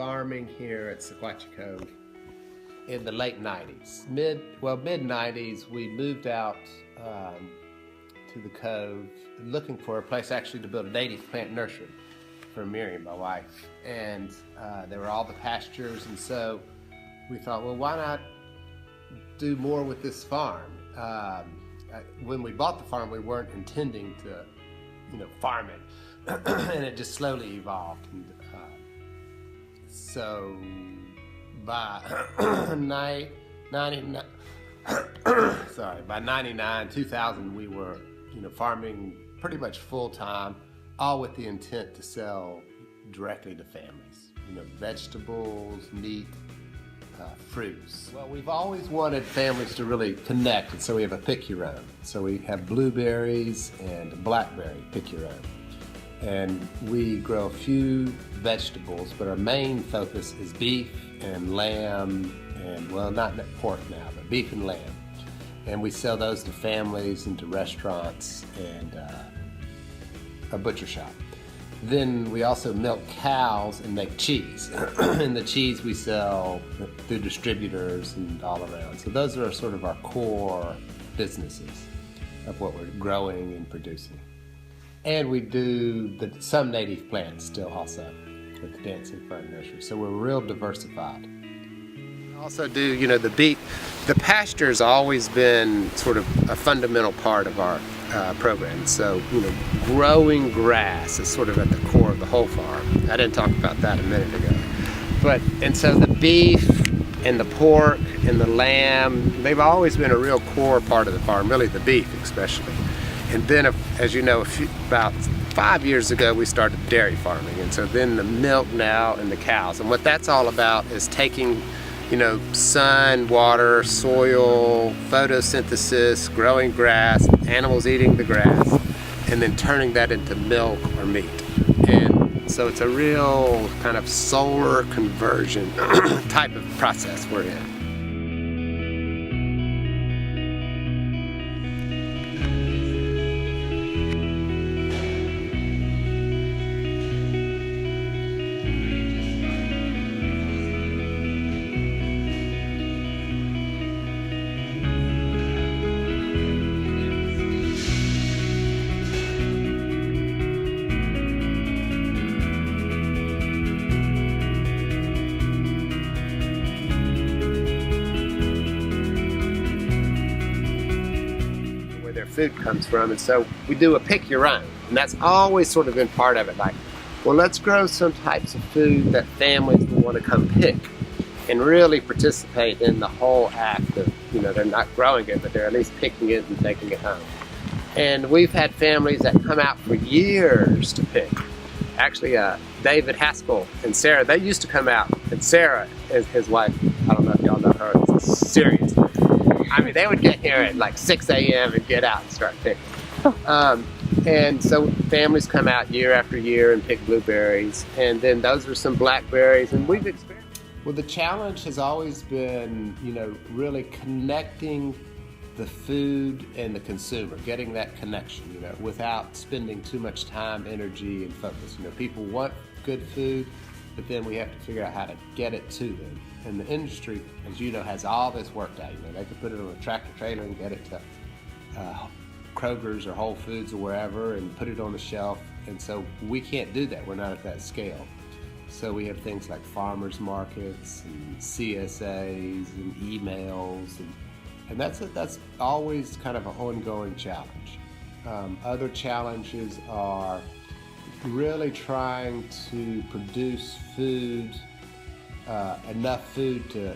farming here at Sequachie Cove in the late 90s. Mid-90s, we moved out to the Cove looking for a place actually to build a native plant nursery for Miriam, my wife. And there were all the pastures, and so we thought, well, why not do more with this farm? When we bought the farm, we weren't intending to, farm it. And it just slowly evolved. And, so by by 99, 2000, we were, farming pretty much full time, all with the intent to sell directly to families. Vegetables, meat, fruits. Well, we've always wanted families to really connect, and so we have a pick your own. So we have blueberries and blackberry pick your own. And we grow a few vegetables, but our main focus is beef and lamb, and well, not pork now, but beef and lamb. And we sell those to families and to restaurants and a butcher shop. Then we also milk cows and make cheese. And the cheese we sell through distributors and all around. So those are sort of our core businesses of what we're growing and producing. And we do some native plants still also with the Dancing Fern Nursery. So we're real diversified. We also do, the beef. The pasture has always been sort of a fundamental part of our program. So, growing grass is sort of at the core of the whole farm. I didn't talk about that a minute ago. And so the beef and the pork and the lamb, they've always been a real core part of the farm, really the beef especially. And then, as you know, about 5 years ago, we started dairy farming. And so then the milk now and the cows. And what that's all about is taking, sun, water, soil, photosynthesis, growing grass, animals eating the grass, and then turning that into milk or meat. And so it's a real kind of solar conversion type of process we're in. Their food comes from, and so we do a pick your own, and that's always sort of been part of it. Like, well, let's grow some types of food that families will want to come pick and really participate in the whole act of, they're not growing it, but they're at least picking it and taking it home. And we've had families that come out for years to pick. Actually, David Haskell and Sarah, they used to come out, and Sarah is his wife. I don't know if y'all know her. Serious. I mean, they would get here at like 6 a.m. and get out and start picking. And so families come out year after year and pick blueberries. And then those are some blackberries. And we've experienced. Well, the challenge has always been, really connecting the food and the consumer, getting that connection, without spending too much time, energy, and focus. People want good food, but then we have to figure out how to get it to them. And the industry, as you know, has all this worked out. They can put it on a tractor trailer and get it to Kroger's or Whole Foods or wherever and put it on the shelf. And so we can't do that. We're not at that scale. So we have things like farmers markets and CSAs and emails. And that's always kind of an ongoing challenge. Other challenges are really trying to produce food, enough food to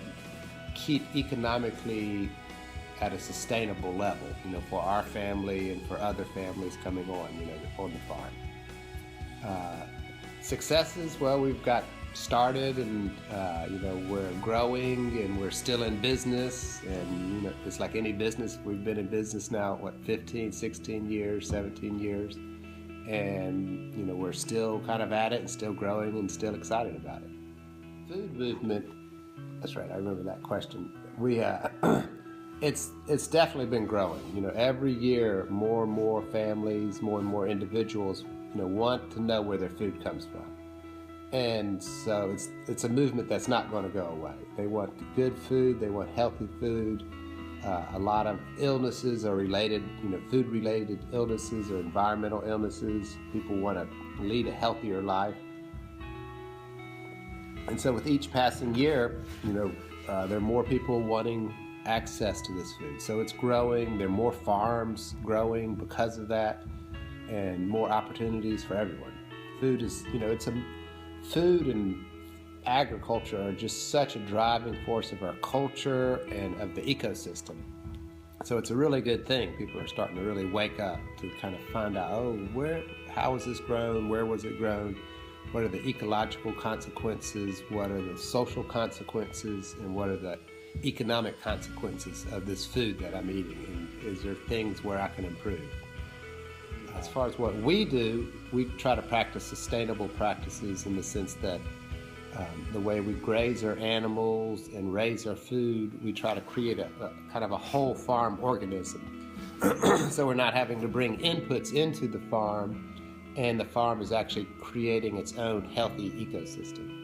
keep economically at a sustainable level, for our family and for other families coming on the farm. Successes, well, we've got started and, we're growing and we're still in business. And, it's like any business. We've been in business now, 15, 16 years, 17 years. And, we're still kind of at it and still growing and still excited about it. Food movement, that's right, I remember that question. It's definitely been growing. Every year more and more families, more and more individuals, want to know where their food comes from. And so it's a movement that's not going to go away. They want good food. They want healthy food. A lot of illnesses are related, food-related illnesses or environmental illnesses. People want to lead a healthier life. And so with each passing year, there are more people wanting access to this food. So it's growing. There are more farms growing because of that, and more opportunities for everyone. Food is, food and agriculture are just such a driving force of our culture and of the ecosystem. So it's a really good thing. People are starting to really wake up to kind of find out, how was this grown? Where was it grown? What are the ecological consequences? What are the social consequences? And what are the economic consequences of this food that I'm eating? And is there things where I can improve? As far as what we do, we try to practice sustainable practices in the sense that the way we graze our animals and raise our food, we try to create a kind of a whole farm organism. So we're not having to bring inputs into the farm, and the farm is actually creating its own healthy ecosystem.